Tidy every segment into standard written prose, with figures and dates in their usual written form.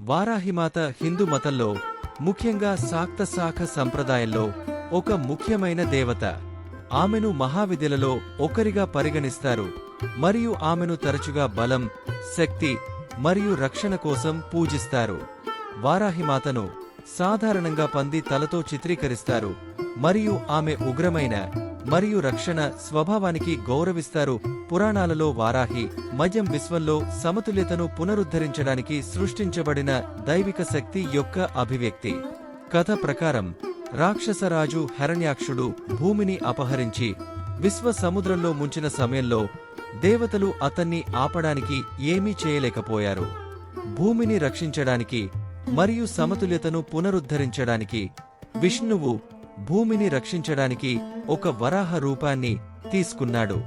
వారాహిమాత హిందూ మతంలో, ముఖ్యంగా శాక్త శాఖ సంప్రదాయంలో ఒక ముఖ్యమైన దేవత. ఆమెను మహావిద్యలలో ఒకరిగా పరిగణిస్తారు మరియు ఆమెను తరచుగా బలం, శక్తి మరియు రక్షణ కోసం పూజిస్తారు. వారాహిమాతను సాధారణంగా పంది తలతో చిత్రీకరిస్తారు మరియు ఆమె ఉగ్రమైన మరియు రక్షణ స్వభావానికి గౌరవిస్తారు. పురాణాలలో వారాహి మద్యం విశ్వంలో సమతుల్యతను పునరుద్ధరించడానికి సృష్టించబడిన దైవిక శక్తి యొక్క అభివ్యక్తి. కథ ప్రకారం రాక్షసరాజు హిరణ్యాక్షుడు భూమిని అపహరించి విశ్వ సముద్రంలో ముంచిన సమయంలో దేవతలు అతన్ని ఆపడానికి ఏమీ చేయలేకపోయారు. భూమిని రక్షించడానికి మరియు సమతుల్యతను పునరుద్ధరించడానికి విష్ణువు భూమిని రక్షించడానికి ఒక వరాహ రూపాన్ని తీసుకున్నాడు.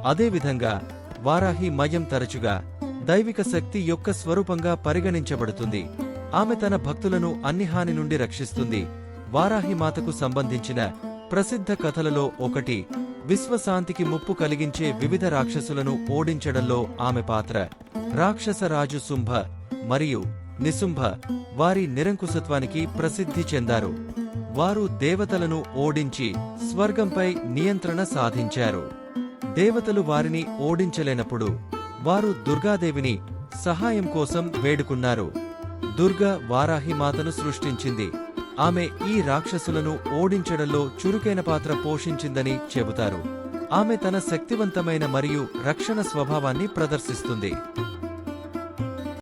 అదేవిధంగా వారాహి మయం తరచుగా దైవిక శక్తి యొక్క స్వరూపంగా పరిగణించబడుతుంది. ఆమె తన భక్తులను అన్ని హాని నుండి రక్షిస్తుంది. వారాహి మాతకు సంబంధించిన ప్రసిద్ధ కథలలో ఒకటి విశ్వశాంతికి ముప్పు కలిగించే వివిధ రాక్షసులను ఓడించడంలో ఆమె పాత్ర. రాక్షసరాజు శుంభ మరియు నిశుంభ వారి నిరంకుశత్వానికి ప్రసిద్ధి చెందారు. వారు దేవతలను ఓడించి స్వర్గంపై నియంత్రణ సాధించారు. దేవతలు వారిని ఓడించలేనప్పుడు వారు దుర్గాదేవిని సహాయం కోసం వేడుకున్నారు. దుర్గా వారాహి మాతను సృష్టించింది. ఆమె ఈ రాక్షసులను ఓడించడంలో చురుకైన పాత్ర పోషించిందని చెబుతారు. ఆమె తన శక్తివంతమైన మరియు రక్షణ స్వభావాన్ని ప్రదర్శిస్తుంది.